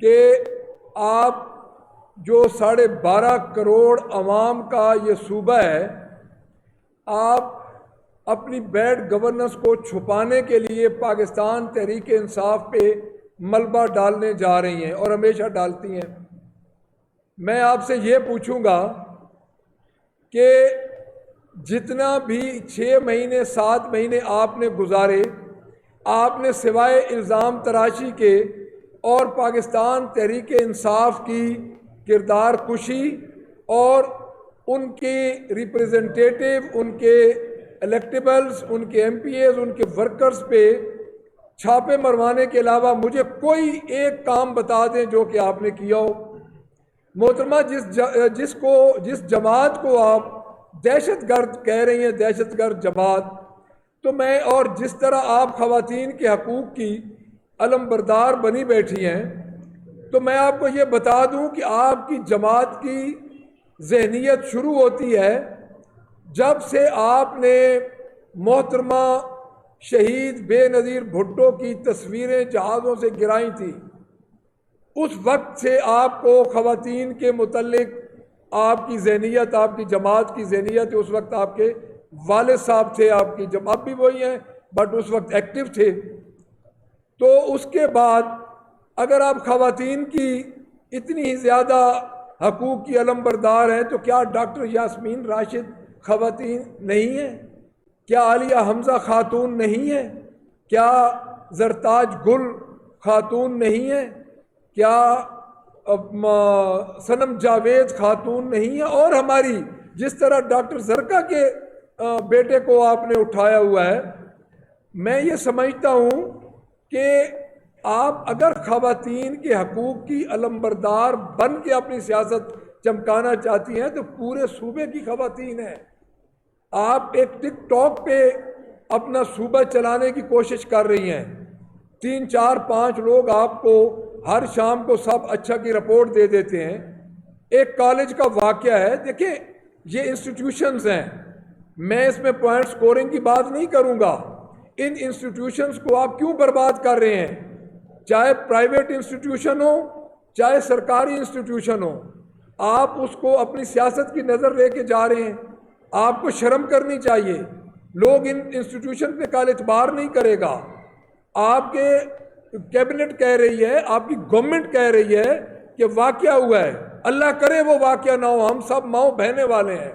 کہ آپ جو 12.5 کروڑ عوام کا یہ صوبہ ہے، آپ اپنی بیڈ گورننس کو چھپانے کے لیے پاکستان تحریک انصاف پہ ملبہ ڈالنے جا رہی ہیں اور ہمیشہ ڈالتی ہیں۔ میں آپ سے یہ پوچھوں گا کہ جتنا بھی 6 مہینے 7 مہینے آپ نے گزارے، آپ نے سوائے الزام تراشی کے اور پاکستان تحریک انصاف کی کردار کشی اور ان کے ریپریزنٹیٹیو، ان کے الیکٹیبلز، ان کے ایم پی ایز، ان کے ورکرز پہ چھاپے مروانے کے علاوہ مجھے کوئی ایک کام بتا دیں جو کہ آپ نے کیا ہو۔ محترمہ، جس جماعت کو آپ دہشت گرد کہہ رہی ہیں، دہشت گرد جماعت، تو میں اور جس طرح آپ خواتین کے حقوق کی علم بردار بنی بیٹھی ہیں، تو میں آپ کو یہ بتا دوں کہ آپ کی جماعت کی ذہنیت شروع ہوتی ہے جب سے آپ نے محترمہ شہید بے نظیر بھٹو کی تصویریں جہازوں سے گرائی تھیں۔ اس وقت سے آپ کو خواتین کے متعلق آپ کی ذہنیت، آپ کی جماعت کی ذہنیت، اس وقت آپ کے والد صاحب تھے، آپ کی جماعت بھی وہی ہیں بٹ اس وقت ایکٹیو تھے۔ تو اس کے بعد اگر آپ خواتین کی اتنی ہی زیادہ حقوق کی علم بردار ہیں تو کیا ڈاکٹر یاسمین راشد خواتین نہیں ہیں؟ کیا عالیہ حمزہ خاتون نہیں ہیں؟ کیا زرتاج گل خاتون نہیں ہیں؟ کیا صنم جاوید خاتون نہیں ہیں؟ اور ہماری جس طرح ڈاکٹر زرکا کے بیٹے کو آپ نے اٹھایا ہوا ہے، میں یہ سمجھتا ہوں کہ آپ اگر خواتین کے حقوق کی علم بردار بن کے اپنی سیاست چمکانا چاہتی ہیں تو پورے صوبے کی خواتین ہیں۔ آپ ایک ٹک ٹاک پہ اپنا صوبہ چلانے کی کوشش کر رہی ہیں، 3 4 5 لوگ آپ کو ہر شام کو سب اچھا کی رپورٹ دے دیتے ہیں۔ ایک کالج کا واقعہ ہے، دیکھیں یہ انسٹیٹیوشنز ہیں، میں اس میں پوائنٹ سکورنگ کی بات نہیں کروں گا، ان انسٹیٹیوشنز کو آپ کیوں برباد کر رہے ہیں؟ چاہے پرائیویٹ انسٹیٹیوشن ہو، چاہے سرکاری انسٹیٹیوشن ہو، آپ اس کو اپنی سیاست کی نظر لے کے جا رہے ہیں۔ آپ کو شرم کرنی چاہیے، لوگ ان انسٹیٹیوشن پہ کال اعتبار نہیں کرے گا۔ آپ کے کیبنٹ کہہ رہی ہے، آپ کی گورنمنٹ کہہ رہی ہے کہ واقعہ ہوا ہے، اللہ کرے وہ واقعہ نہ ہو، ہم سب ماؤں بہنے والے ہیں۔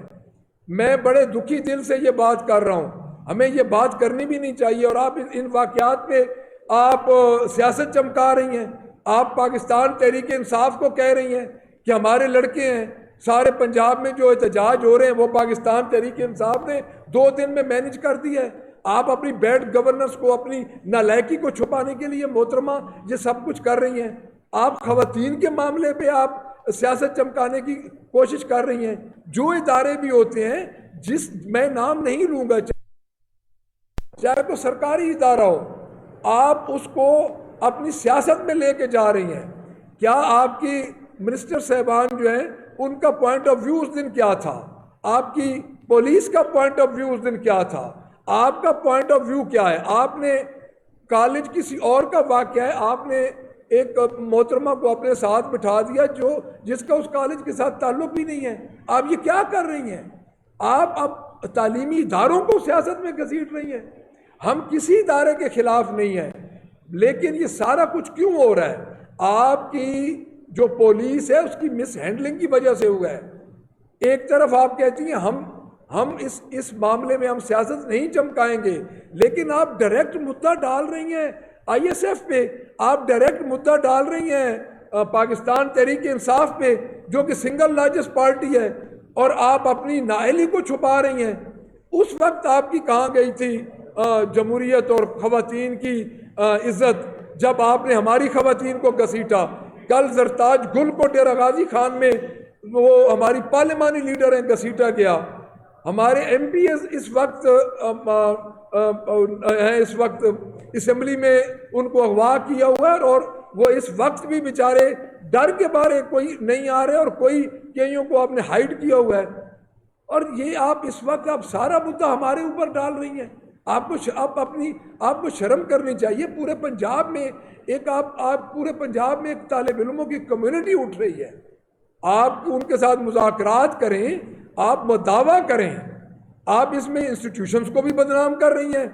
میں بڑے دکھی دل سے یہ بات کر رہا ہوں، ہمیں یہ بات کرنی بھی نہیں چاہیے، اور آپ ان واقعات پہ آپ سیاست چمکا رہی ہیں۔ آپ پاکستان تحریک انصاف کو کہہ رہی ہیں کہ ہمارے لڑکے ہیں، سارے پنجاب میں جو احتجاج ہو رہے ہیں وہ پاکستان تحریک انصاف نے 2 دن میں مینج کر دی ہے۔ آپ اپنی بیڈ گورننس کو، اپنی نالائکی کو چھپانے کے لیے محترمہ یہ سب کچھ کر رہی ہیں۔ آپ خواتین کے معاملے پہ آپ سیاست چمکانے کی کوشش کر رہی ہیں۔ جو ادارے بھی ہوتے ہیں، میں نام نہیں لوں گا، چاہے تو سرکاری ادارہ ہو، آپ اس کو اپنی سیاست میں لے کے جا رہی ہیں۔ کیا آپ کی منسٹر صاحبان جو ہیں ان کا پوائنٹ آف ویو اس دن کیا تھا؟ آپ کی پولیس کا پوائنٹ آف ویو اس دن کیا تھا؟ آپ کا پوائنٹ آف ویو کیا ہے؟ آپ نے کالج کسی اور کا واقعہ ہے، آپ نے ایک محترمہ کو اپنے ساتھ بٹھا دیا جس کا اس کالج کے ساتھ تعلق بھی نہیں ہے۔ آپ یہ کیا کر رہی ہیں؟ آپ اب تعلیمی اداروں کو سیاست میں گھسیٹ رہی ہیں۔ ہم کسی ادارے کے خلاف نہیں ہیں، لیکن یہ سارا کچھ کیوں ہو رہا ہے؟ آپ کی جو پولیس ہے اس کی مس ہینڈلنگ کی وجہ سے ہوا ہے۔ ایک طرف آپ کہتی ہیں ہم اس معاملے میں ہم سیاست نہیں چمکائیں گے، لیکن آپ ڈائریکٹ مدعا ڈال رہی ہیں آئی ایس ایف پہ، آپ ڈائریکٹ مدعا ڈال رہی ہیں پاکستان تحریک انصاف پہ جو کہ سنگل لارجسٹ پارٹی ہے، اور آپ اپنی نااہلی کو چھپا رہی ہیں۔ اس وقت آپ کی کہاں گئی تھی جمہوریت اور خواتین کی عزت جب آپ نے ہماری خواتین کو گھسیٹا؟ کل زرتاج گل کو ڈیرہ غازی خان میں وہ ہماری پارلیمانی لیڈر ہیں گھسیٹا گیا۔ ہمارے ایم پی ایز اس وقت اسمبلی میں ان کو اغوا کیا ہوا ہے، اور وہ اس وقت بھی بیچارے ڈر کے بارے کوئی نہیں آ رہے، اور کئیوں کو آپ نے ہائیڈ کیا ہوا ہے۔ اور یہ آپ اس وقت آپ سارا مدعا ہمارے اوپر ڈال رہی ہیں۔ آپ کو شرم کرنی چاہیے. پورے پنجاب میں پورے پنجاب میں ایک طالب علموں کی کمیونٹی اٹھ رہی ہے. آپ ان کے ساتھ مذاکرات کریں, آپ مداوا کریں. آپ اس میں انسٹیٹیوشنز کو بھی بدنام کر رہی ہیں,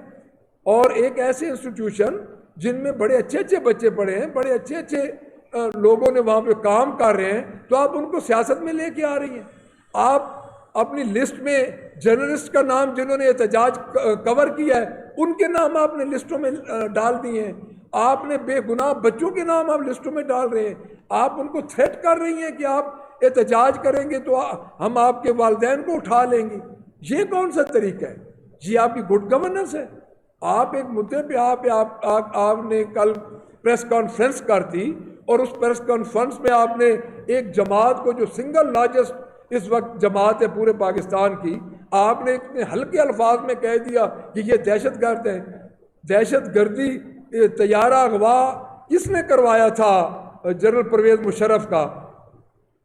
اور ایک ایسے انسٹیٹیوشن جن میں بڑے اچھے اچھے بچے پڑھے ہیں, بڑے اچھے اچھے لوگوں نے وہاں پہ کام کر رہے ہیں, تو آپ ان کو سیاست میں لے کے آ رہی ہیں. آپ اپنی لسٹ میں جرنلسٹ کا نام جنہوں نے احتجاج کور کیا ہے ان کے نام آپ نے لسٹوں میں ڈال دیے ہیں. آپ نے بے گناہ بچوں کے نام آپ لسٹوں میں ڈال رہے ہیں. آپ ان کو تھریٹ کر رہی ہیں کہ آپ احتجاج کریں گے تو ہم آپ کے والدین کو اٹھا لیں گے. یہ کون سا طریقہ ہے؟ یہ آپ کی گڈ گورننس ہے؟ آپ ایک مدعے پہ آپ نے کل پریس کانفرنس کر دی, اور اس پریس کانفرنس میں آپ نے ایک جماعت کو جو سنگل لارجسٹ اس وقت جماعت ہے پورے پاکستان کی, آپ نے اتنے ہلکے الفاظ میں کہہ دیا کہ یہ دہشت گرد ہیں. دہشت گردی طیارہ اغوا کس نے کروایا تھا؟ جنرل پرویز مشرف کا.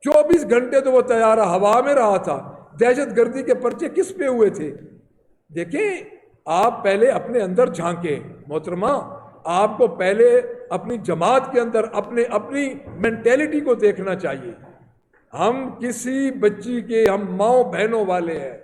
24 گھنٹے تو وہ طیارہ ہوا میں رہا تھا. دہشت گردی کے پرچے کس پہ ہوئے تھے؟ دیکھیں, آپ پہلے اپنے اندر جھانکیں محترمہ. آپ کو پہلے اپنی جماعت کے اندر اپنی مینٹیلٹی کو دیکھنا چاہیے. ہم کسی بچی کے, ہم ماؤں بہنوں والے ہیں,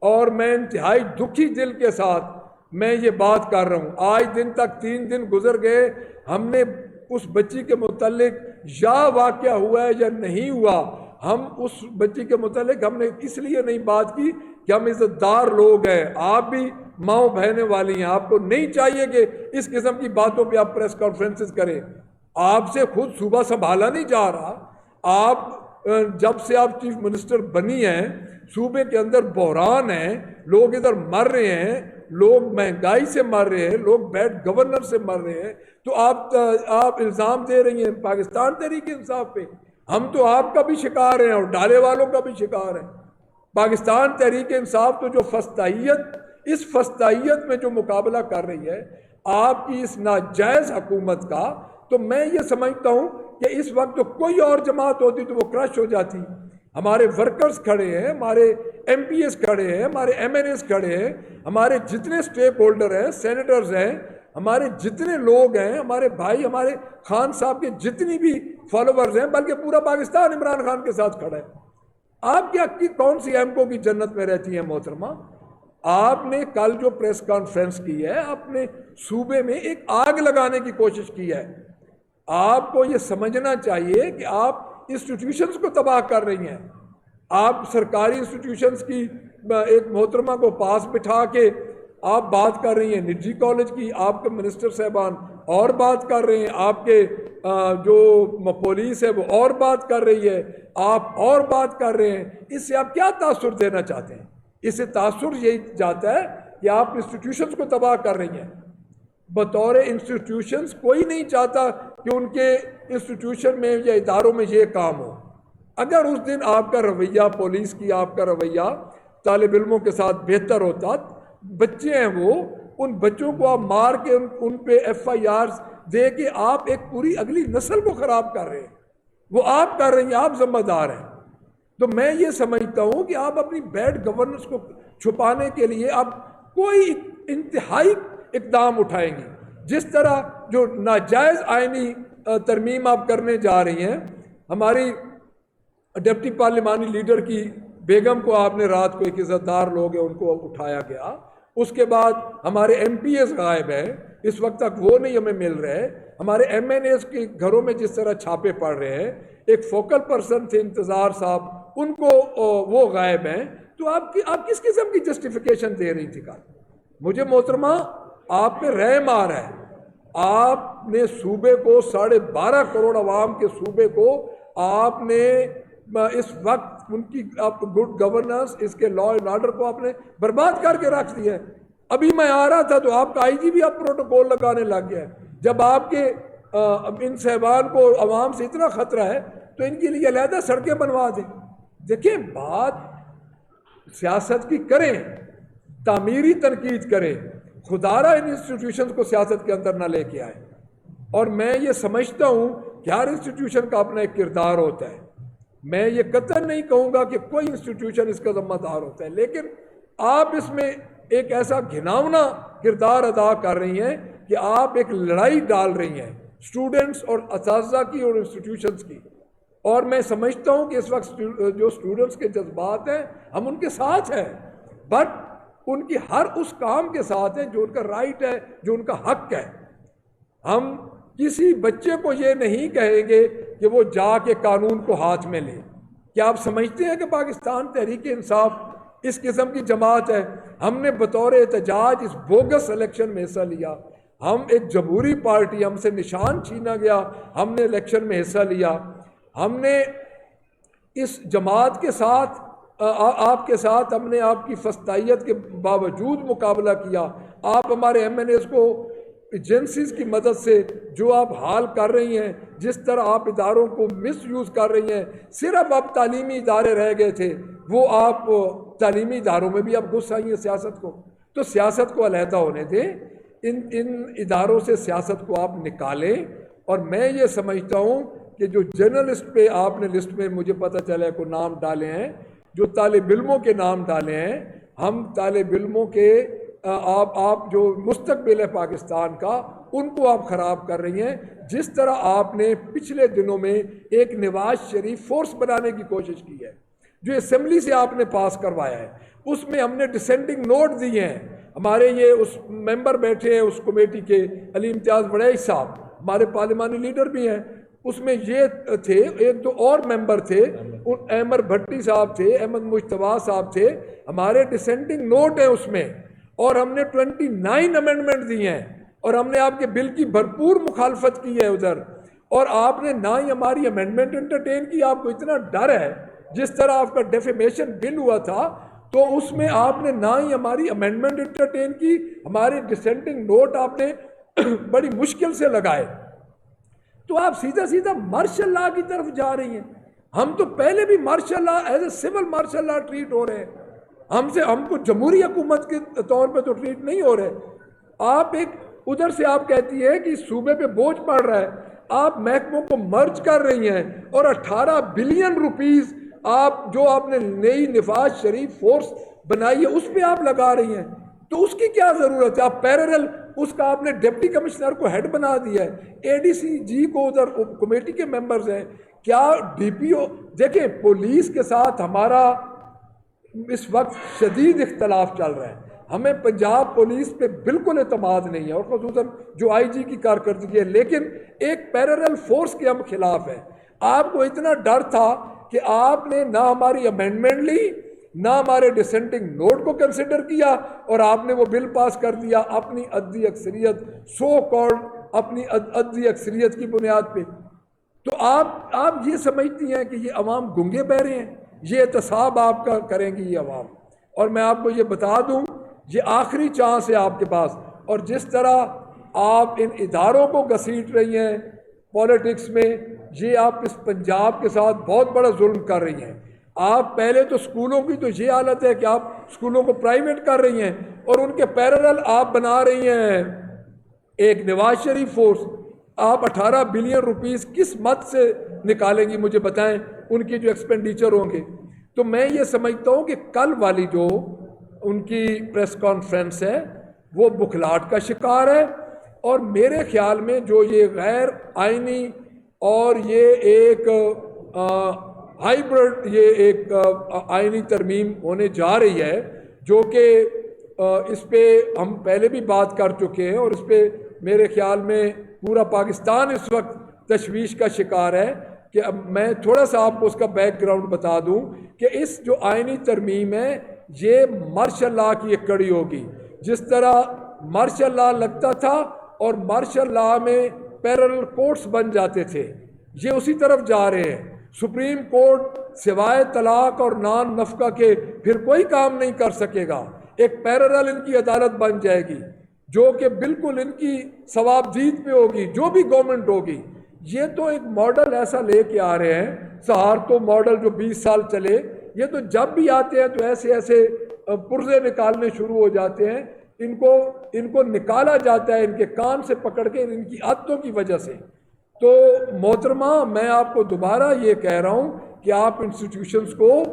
اور میں انتہائی دکھی دل کے ساتھ میں یہ بات کر رہا ہوں. آج دن تک 3 دن گزر گئے, ہم نے اس بچی کے متعلق یا واقعہ ہوا ہے یا نہیں ہوا, ہم اس بچی کے متعلق ہم نے اس لیے نہیں بات کی کہ ہم عزت دار لوگ ہیں. آپ بھی ماؤں بہنے والی ہیں, آپ کو نہیں چاہیے کہ اس قسم کی باتوں پہ آپ پریس کانفرنسز کریں. آپ سے خود صوبہ سنبھالا نہیں جا رہا. آپ جب سے آپ چیف منسٹر بنی ہیں, صوبے کے اندر بحران ہے, لوگ ادھر مر رہے ہیں, لوگ مہنگائی سے مر رہے ہیں, لوگ بیڈ گورنر سے مر رہے ہیں, تو آپ الزام دے رہی ہیں پاکستان تحریک انصاف پہ. ہم تو آپ کا بھی شکار ہیں اور ڈالے والوں کا بھی شکار ہیں. پاکستان تحریک انصاف تو جو اس فسطائیت میں جو مقابلہ کر رہی ہے آپ کی اس ناجائز حکومت کا, تو میں یہ سمجھتا ہوں کہ اس وقت تو کوئی اور جماعت ہوتی تو وہ کرش ہو جاتی. ہمارے ورکرز کھڑے ہیں, ہمارے ایم پی ایس کھڑے ہیں, ہمارے ایم این ایس کھڑے ہیں, ہمارے جتنے سٹیک ہولڈر ہیں, سینیٹرز ہیں, ہمارے جتنے لوگ ہیں, ہمارے بھائی, ہمارے خان صاحب کے جتنی بھی فالوورز ہیں, بلکہ پورا پاکستان عمران خان کے ساتھ کھڑا ہے. آپ کی کون سی ایم کو کی جنت میں رہتی ہیں محترمہ؟ آپ نے کل جو پریس کانفرنس کی ہے, اپنے صوبے میں ایک آگ لگانے کی کوشش کی ہے. آپ کو یہ سمجھنا چاہیے کہ آپ انسٹیٹیوشنز کو تباہ کر رہی ہیں. آپ سرکاری انسٹیٹیوشنز کی ایک محترمہ کو پاس بٹھا کے آپ بات کر رہی ہیں نجی کالج کی, آپ کے منسٹر صاحبان اور بات کر رہے ہیں, آپ کے جو پولیس ہے وہ اور بات کر رہی ہے, آپ اور بات کر رہے ہیں. اس سے آپ کیا تاثر دینا چاہتے ہیں؟ اس سے تاثر یہی جاتا ہے کہ آپ انسٹیٹیوشنز کو تباہ کر رہی ہیں. بطور انسٹیٹیوشنز کوئی نہیں چاہتا کہ ان کے انسٹیٹیوشن میں یا اداروں میں یہ کام ہو. اگر اس دن آپ کا رویہ, پولیس کی آپ کا رویہ طالب علموں کے ساتھ بہتر ہوتا, بچے ہیں وہ, ان بچوں کو آپ مار کے ان پہ ایف آئی آرز دے کے آپ ایک پوری اگلی نسل کو خراب کر رہے ہیں. وہ آپ کر رہے ہیں, آپ ذمہ دار ہیں. تو میں یہ سمجھتا ہوں کہ آپ اپنی بیڈ گورننس کو چھپانے کے لیے آپ کوئی انتہائی اقدام اٹھائیں گی. جس طرح جو ناجائز آئینی ترمیم آپ کرنے جا رہی ہیں, ہماری ڈپٹی پارلیمانی لیڈر کی بیگم کو آپ نے رات کو, ایک عزت دار لوگ ہیں ان کو اٹھایا گیا. اس کے بعد ہمارے ایم پی ایس غائب ہیں, اس وقت تک وہ نہیں ہمیں مل رہے. ہمارے ایم این ایس کے گھروں میں جس طرح چھاپے پڑ رہے ہیں, ایک فوکل پرسن تھے انتظار صاحب, ان کو وہ غائب ہیں. تو آپ کس قسم کی جسٹیفیکیشن دے رہی تھی کل؟ مجھے محترمہ آپ پہ رحم آ رہا ہے. آپ نے صوبے کو 12.5 کروڑ عوام کے صوبے کو آپ نے اس وقت ان کی گڈ گورننس, اس کے لا اینڈ آرڈر کو آپ نے برباد کر کے رکھ دیا ہے. ابھی میں آ رہا تھا تو آپ کا آئی جی بھی اب پروٹوکول لگانے لگ گیا ہے. جب آپ کے ان صاحبان کو عوام سے اتنا خطرہ ہے تو ان کے لیے علیحدہ سڑکیں بنوا دیں. دیکھیں, بات سیاست کی کریں, تعمیری تنقید کریں, خدا را ان انسٹیٹیوشنز کو سیاست کے اندر نہ لے کے آئے. اور میں یہ سمجھتا ہوں کہ ہر انسٹیٹیوشن کا اپنا ایک کردار ہوتا ہے. میں یہ قطعاً نہیں کہوں گا کہ کوئی انسٹیٹیوشن اس کا ذمہ دار ہوتا ہے, لیکن آپ اس میں ایک ایسا گھناؤنا کردار ادا کر رہی ہیں کہ آپ ایک لڑائی ڈال رہی ہیں اسٹوڈنٹس اور اساتذہ کی اور انسٹیٹیوشنس کی. اور میں سمجھتا ہوں کہ اس وقت جو اسٹوڈنٹس کے جذبات ہیں ہم ان کے ساتھ ہیں، بٹ ان کی ہر اس کام کے ساتھ ہیں جو ان کا رائٹ ہے، جو ان کا حق ہے. ہم کسی بچے کو یہ نہیں کہیں گے کہ وہ جا کے قانون کو ہاتھ میں لے. کیا آپ سمجھتے ہیں کہ پاکستان تحریک انصاف اس قسم کی جماعت ہے؟ ہم نے بطور احتجاج اس بوگس الیکشن میں حصہ لیا. ہم ایک جمہوری پارٹی، ہم سے نشان چھینا گیا، ہم نے الیکشن میں حصہ لیا. ہم نے اس جماعت کے ساتھ آپ کے ساتھ ہم نے آپ کی فسطائیت کے باوجود مقابلہ کیا. آپ ہمارے ایم این ایز کو ایجنسیز کی مدد سے جو آپ حال کر رہی ہیں، جس طرح آپ اداروں کو مس یوز کر رہی ہیں، صرف اب تعلیمی ادارے رہ گئے تھے، وہ آپ تعلیمی اداروں میں بھی اب گھس آئی ہیں سیاست کو. تو سیاست کو علیحدہ ہونے دیں، ان اداروں سے سیاست کو آپ نکالیں. اور میں یہ سمجھتا ہوں کہ جو جرنلسٹ پہ آپ نے لسٹ میں مجھے پتہ چلا ہے کو نام ڈالے ہیں، جو طالب علموں کے نام ڈالے ہیں، ہم طالب علموں کے آپ جو مستقبل ہے پاکستان کا، ان کو آپ خراب کر رہی ہیں. جس طرح آپ نے پچھلے دنوں میں ایک نواز شریف فورس بنانے کی کوشش کی ہے، جو اسمبلی سے آپ نے پاس کروایا ہے، اس میں ہم نے ڈسینڈنگ نوٹ دیے ہیں. ہمارے یہ اس ممبر بیٹھے ہیں اس کمیٹی کے، علی امتیاز وڑیچ صاحب ہمارے پارلیمانی لیڈر بھی ہیں، اس میں یہ تھے، ایک دو اور ممبر تھے، احمد بھٹی صاحب تھے، احمد مجتبیٰ صاحب تھے. ہمارے ڈسینڈنگ نوٹ ہیں اس میں، اور ہم نے 29 امینڈمنٹ دی ہیں، اور ہم نے آپ کے بل کی بھرپور مخالفت کی ہے ادھر. اور آپ نے نہ ہی ہماری امینڈمنٹ انٹرٹین کی. آپ کو اتنا ڈر ہے، جس طرح آپ کا ڈیفیمیشن بل ہوا تھا تو اس میں آپ نے نہ ہی ہماری امینڈمنٹ انٹرٹین کی، ہمارے ڈسینڈنگ نوٹ آپ نے بڑی مشکل سے لگائے. تو آپ سیدھا سیدھا مارشل لا کی طرف جا رہی ہیں. ہم تو پہلے بھی martial law as a civil martial law treat ہو رہے ہیں. ہم کو جمہوری حکومت کے طور پہ تو ٹریٹ نہیں ہو رہے. آپ ایک ادھر سے آپ کہتی ہیں کہ صوبے پہ بوجھ پڑ رہا ہے، آپ محکموں کو مرج کر رہی ہیں، اور 18 بلین روپیز آپ نے نئی نواز شریف فورس بنائی ہے اس پہ آپ لگا رہی ہیں. تو اس کی کیا ضرورت ہے؟ آپ پیرالل اس کا آپ نے ڈپٹی کمشنر کو ہیڈ بنا دیا ہے، اے ڈی سی جی کو ادھر کمیٹی کے ممبرز ہیں. کیا ڈی پی او دیکھیں، پولیس کے ساتھ ہمارا اس وقت شدید اختلاف چل رہا ہے. ہمیں پنجاب پولیس پہ بالکل اعتماد نہیں ہے، اور خصوصاً جو آئی جی کی کارکردگی ہے، لیکن ایک پیرالل فورس کے ہم خلاف ہیں. آپ کو اتنا ڈر تھا کہ آپ نے نہ ہماری امینڈمنٹ لی، نہ ہمارے ڈسینڈنگ نوٹ کو کنسیڈر کیا، اور آپ نے وہ بل پاس کر دیا اپنی عددی اکثریت، سو کالڈ اپنی عددی اکثریت کی بنیاد پہ. تو آپ یہ سمجھتی ہیں کہ یہ عوام گنگے بہرے ہیں؟ یہ احتساب آپ کا کریں گی یہ عوام. اور میں آپ کو یہ بتا دوں، یہ آخری چانس ہے آپ کے پاس. اور جس طرح آپ ان اداروں کو گھسیٹ رہی ہیں پولیٹکس میں، یہ آپ اس پنجاب کے ساتھ بہت بڑا ظلم کر رہی ہیں. آپ پہلے تو اسکولوں کی تو یہ حالت ہے کہ آپ اسکولوں کو پرائیویٹ کر رہی ہیں، اور ان کے پیرالل آپ بنا رہی ہیں ایک نواز شریف فورس. آپ 18 بلین روپیز کس مد سے نکالیں گی مجھے بتائیں، ان کی جو ایکسپینڈیچر ہوں گے. تو میں یہ سمجھتا ہوں کہ کل والی جو ان کی پریس کانفرنس ہے وہ بکھلاہٹ کا شکار ہے. اور میرے خیال میں جو یہ غیر آئینی اور یہ ایک ہائیبرڈ یہ ایک آئینی ترمیم ہونے جا رہی ہے، جو کہ اس پہ ہم پہلے بھی بات کر چکے ہیں، اور اس پہ میرے خیال میں پورا پاکستان اس وقت تشویش کا شکار ہے. کہ اب میں تھوڑا سا آپ کو اس کا بیک گراؤنڈ بتا دوں کہ اس جو آئینی ترمیم ہے یہ مارشل لا کی ایک کڑی ہوگی. جس طرح مارشل لا لگتا تھا اور مارشل لا میں پیرالل کورٹس بن جاتے تھے، یہ اسی طرف جا رہے ہیں. سپریم کورٹ سوائے طلاق اور نان نفقہ کے پھر کوئی کام نہیں کر سکے گا. ایک پیرالل ان کی عدالت بن جائے گی جو کہ بالکل ان کی ثوابدید پہ ہوگی، جو بھی گورنمنٹ ہوگی. یہ تو ایک ماڈل ایسا لے کے آ رہے ہیں، سہارتو ماڈل جو 20 سال چلے، یہ تو جب بھی آتے ہیں تو ایسے پرزے نکالنے شروع ہو جاتے ہیں. ان کو نکالا جاتا ہے ان کے کان سے پکڑ کے، ان کی عادتوں کی وجہ سے. تو محترمہ، میں آپ کو دوبارہ یہ کہہ رہا ہوں کہ آپ انسٹیٹیوشنز کو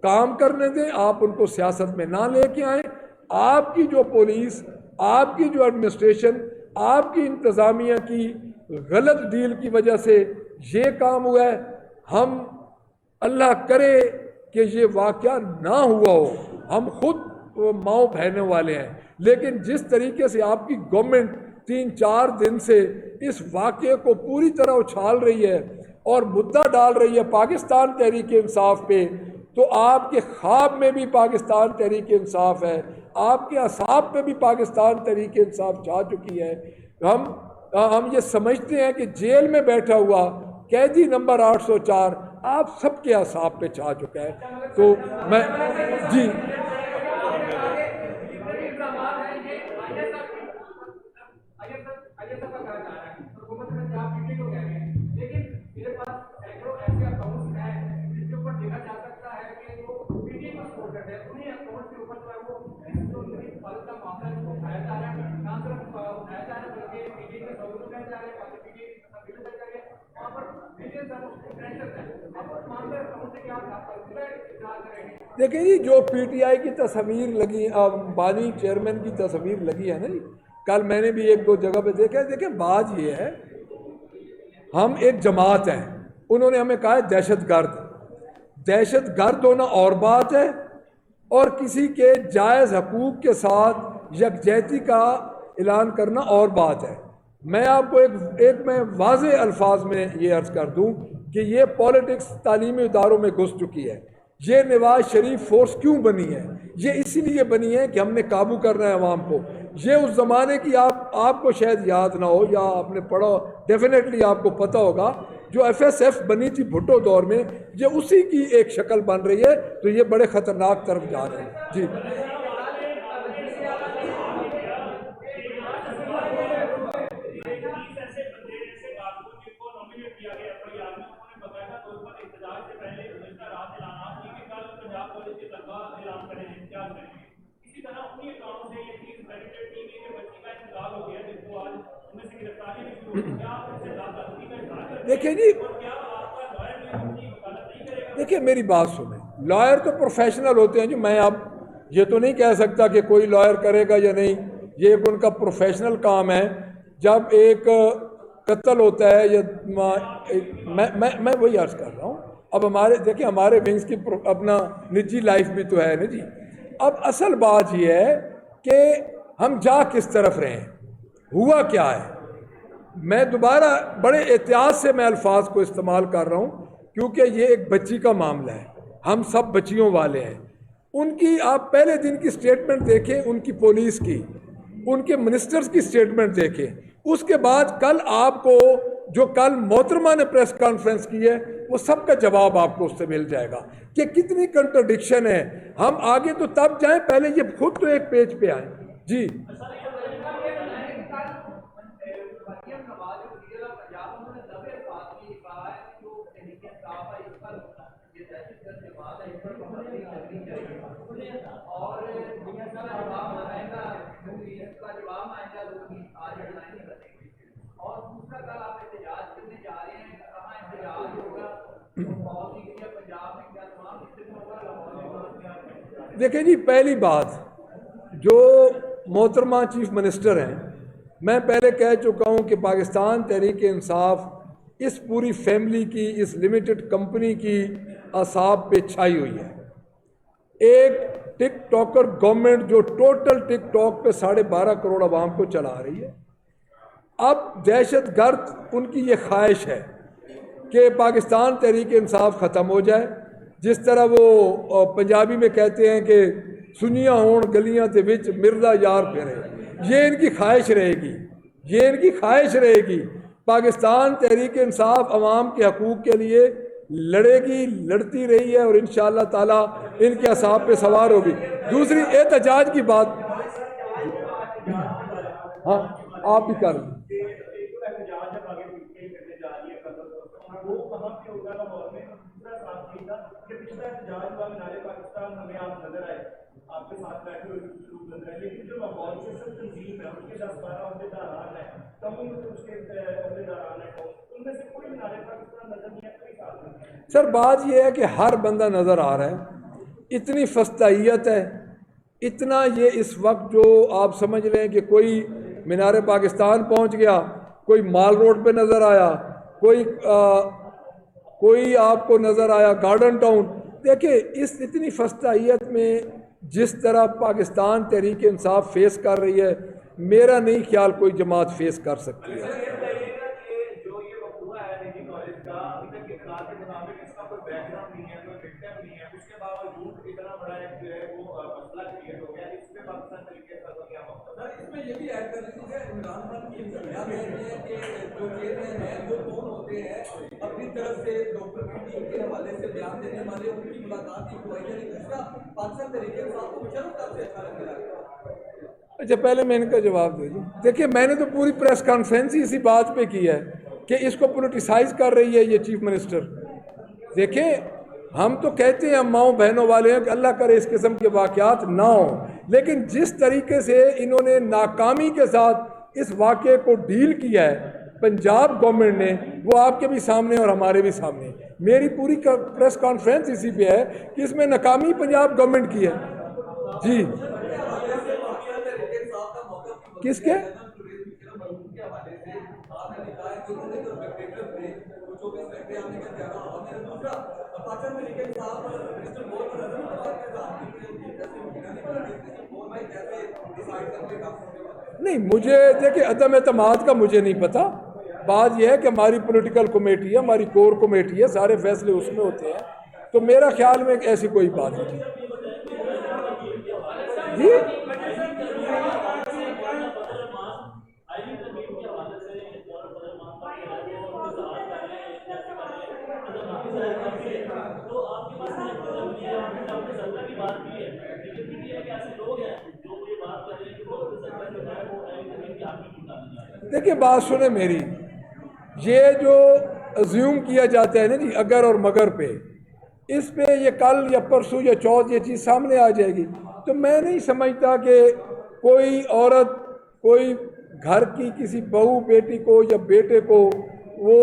کام کرنے دیں، آپ ان کو سیاست میں نہ لے کے آئیں. آپ کی جو پولیس آپ کی جو ایڈمنسٹریشن، آپ کی انتظامیہ کی غلط ڈیل کی وجہ سے یہ کام ہوا ہے. ہم اللہ کرے کہ یہ واقعہ نہ ہوا ہو، ہم خود ماؤں بہنوں والے ہیں، لیکن جس طریقے سے آپ کی گورنمنٹ 3-4 دن سے اس واقعے کو پوری طرح اچھال رہی ہے اور مدعا ڈال رہی ہے پاکستان تحریک انصاف پہ، تو آپ کے خواب میں بھی پاکستان تحریک انصاف ہے، آپ کے اعصاب پہ بھی پاکستان تحریک انصاف چھا چکی ہے. ہم یہ سمجھتے ہیں کہ جیل میں بیٹھا ہوا قیدی نمبر 804 آپ سب کے اعصاب پہ چھا چکا ہے. تو میں جی دیکھیں جی، جو پی ٹی آئی کی تصویر لگی، بانی چیئرمین کی تصویر لگی ہے نا جی، کل میں نے بھی 1-2 جگہ پہ دیکھا ہے. دیکھیں بات یہ ہے، ہم ایک جماعت ہیں، انہوں نے ہمیں کہا ہے دہشت گرد. دہشت گرد ہونا اور بات ہے، اور کسی کے جائز حقوق کے ساتھ یکجہتی کا اعلان کرنا اور بات ہے. میں آپ کو ایک میں واضح الفاظ میں یہ عرض کر دوں کہ یہ پولیٹکس تعلیمی اداروں میں گھس چکی ہے. یہ نواز شریف فورس کیوں بنی ہے؟ یہ اسی لیے بنی ہے کہ ہم نے قابو کرنا ہے عوام کو. یہ اس زمانے کی آپ کو شاید یاد نہ ہو یا آپ نے پڑھا، ڈیفینیٹلی آپ کو پتہ ہوگا، جو ایف ایس ایف بنی تھی بھٹو دور میں، یہ اسی کی ایک شکل بن رہی ہے. تو یہ بڑے خطرناک طرف جا رہے ہیں. جی دیکھیں میری بات سنیں، لائر تو پروفیشنل ہوتے ہیں جی. میں اب یہ تو نہیں کہہ سکتا کہ کوئی لائر کرے گا یا نہیں، یہ ایک ان کا پروفیشنل کام ہے. جب ایک قتل ہوتا ہے یا میں وہی عرض کر رہا ہوں. اب دیکھیں ہمارے ونگز کی اپنا نجی لائف بھی تو ہے نا جی. اب اصل بات یہ ہے کہ ہم جا کس طرف رہے ہیں، ہوا کیا ہے. میں دوبارہ بڑے احتیاط سے میں الفاظ کو استعمال کر رہا ہوں کیونکہ یہ ایک بچی کا معاملہ ہے، ہم سب بچیوں والے ہیں. ان کی آپ پہلے دن کی سٹیٹمنٹ دیکھیں، ان کی پولیس کی، ان کے منسٹرز کی سٹیٹمنٹ دیکھیں. اس کے بعد کل آپ کو جو کل محترمہ نے پریس کانفرنس کی ہے وہ سب کا جواب آپ کو اس سے مل جائے گا کہ کتنی کنٹرڈکشن ہے. ہم آگے تو تب جائیں، پہلے یہ خود تو ایک پیج پہ آئیں. جی دیکھیں جی، پہلی بات جو محترمہ چیف منسٹر ہیں، میں پہلے کہہ چکا ہوں کہ پاکستان تحریک انصاف اس پوری فیملی کی، اس لمیٹڈ کمپنی کی اعصاب پہ چھائی ہوئی ہے. ایک ٹک ٹاکر گورنمنٹ جو ٹوٹل ٹک ٹاک پہ 12.5 کروڑ عوام کو چلا رہی ہے. اب دہشت گرد ان کی یہ خواہش ہے کہ پاکستان تحریک انصاف ختم ہو جائے. جس طرح وہ پنجابی میں کہتے ہیں کہ سنیاں ہون گلیاں تے وچ مردا یار پھرے، یہ ان کی خواہش رہے گی، یہ ان کی خواہش رہے گی. پاکستان تحریک انصاف عوام کے حقوق کے لیے لڑے گی، لڑتی رہی ہے، اور انشاءاللہ تعالی ان کے اعصاب پہ سوار ہوگی. دوسری احتجاج کی بات، ہاں آپ ہی کر لیں. سر بات یہ ہے کہ ہر بندہ نظر آ رہا ہے، اتنی فستائیت ہے، اتنا یہ اس وقت جو آپ سمجھ لیں کہ کوئی مینار پاکستان پہنچ گیا، کوئی مال روڈ پہ نظر آیا، کوئی آپ کو نظر آیا گارڈن ٹاؤن. دیکھیں اس اتنی فسطائیت میں جس طرح پاکستان تحریک انصاف فیس کر رہی ہے، میرا نہیں خیال کوئی جماعت فیس کر سکتی ہے. اپنی طرف سے ڈاکٹر کے حوالے سے بیان دینے والے ان کی ملاقات کی گواہی نے دوسرا پاکستان تحریک انصاف کو چلو کب سے اچھا لگ رہا ہے. اچھا پہلے میں ان کا جواب دے دوں. دیکھیے میں نے تو پوری پریس کانفرنس ہی اسی بات پہ کی ہے کہ اس کو پولیٹیسائز کر رہی ہے یہ چیف منسٹر. دیکھیں ہم تو کہتے ہیں ہم ماؤں بہنوں والے ہیں کہ اللہ کرے اس قسم کے واقعات نہ ہوں، لیکن جس طریقے سے انہوں نے ناکامی کے ساتھ اس واقعے کو ڈیل کیا ہے پنجاب گورنمنٹ نے، وہ آپ کے بھی سامنے اور ہمارے بھی سامنے. میری پوری پریس کانفرنس اسی پہ ہے کہ اس میں ناکامی پنجاب گورنمنٹ کی ہے. جی کس کے؟ نہیں مجھے دیکھیں عدم اعتماد کا مجھے نہیں پتا. بات یہ ہے کہ ہماری پولیٹیکل کمیٹی ہے، ہماری کور کمیٹی ہے، سارے فیصلے اس میں ہوتے ہیں، تو میرا خیال میں ایسی کوئی بات نہیں. جی دیکھیں بات سنیں میری، یہ جو ازیوم کیا جاتا ہے نا جی اگر اور مگر پہ، اس پہ یہ کل یا پرسوں یا چوتھ یہ چیز سامنے آ جائے گی. تو میں نہیں سمجھتا کہ کوئی عورت کوئی گھر کی کسی بہو بیٹی کو یا بیٹے کو وہ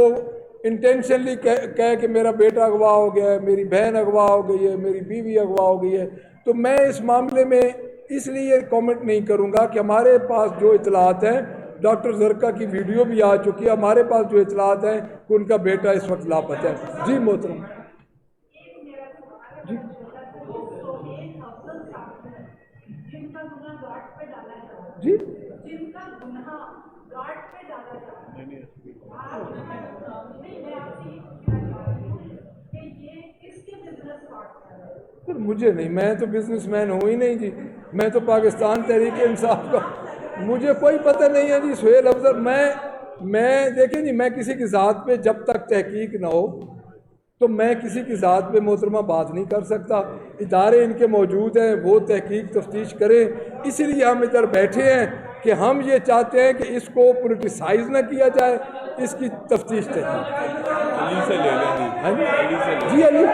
انٹینشنلی کہے کہ میرا بیٹا اغوا ہو گیا ہے، میری بہن اغوا ہو گئی ہے، میری بیوی اغوا ہو گئی ہے. تو میں اس معاملے میں اس لیے کامنٹ نہیں کروں گا کہ ہمارے پاس جو اطلاعات ہیں، ڈاکٹر زرکا کی ویڈیو بھی آ چکی ہے، ہمارے پاس جو اطلاعات ہیں کہ ان کا بیٹا اس وقت لاپتہ ہے. جی محترم جی جی پھر مجھے نہیں، میں تو بزنس مین ہوں ہی نہیں جی، میں تو پاکستان تحریک انصاف کا، مجھے کوئی پتہ نہیں ہے جی. سہیل افضل میں دیکھیں جی میں کسی کی ذات پہ جب تک تحقیق نہ ہو تو میں کسی کی ذات پہ محترمہ بات نہیں کر سکتا. ادارے ان کے موجود ہیں، وہ تحقیق تفتیش کریں. اسی لیے ہم ادھر بیٹھے ہیں کہ ہم یہ چاہتے ہیں کہ اس کو پولیٹیسائز نہ کیا جائے، اس کی تفتیش علی سے لے لیں جی. علی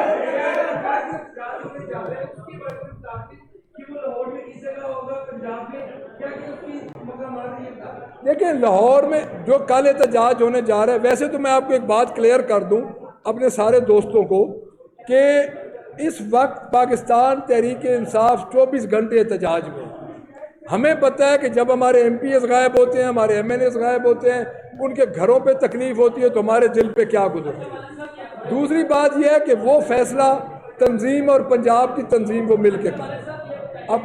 دیکھیں لاہور میں جو کل احتجاج ہونے جا رہا ہے، ویسے تو میں آپ کو ایک بات کلیئر کر دوں اپنے سارے دوستوں کو کہ اس وقت پاکستان تحریک انصاف 24 گھنٹے احتجاج میں. ہمیں پتہ ہے کہ جب ہمارے ایم پی ایس غائب ہوتے ہیں، ہمارے ایم این ایس غائب ہوتے ہیں، ان کے گھروں پہ تکلیف ہوتی ہے تو ہمارے دل پہ کیا گزرتی ہے. دوسری بات یہ ہے کہ وہ فیصلہ تنظیم اور پنجاب کی تنظیم وہ مل کے کریں. اب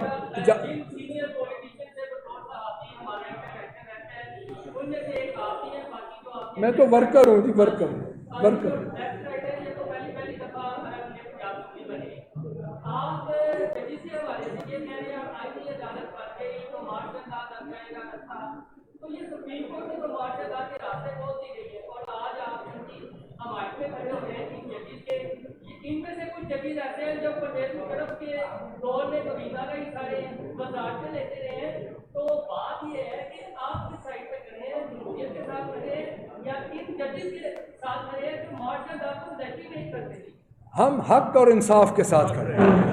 میں تو ورکر ہوں جی، ورکر. ہم حق اور انصاف کے ساتھ کھڑے ہیں.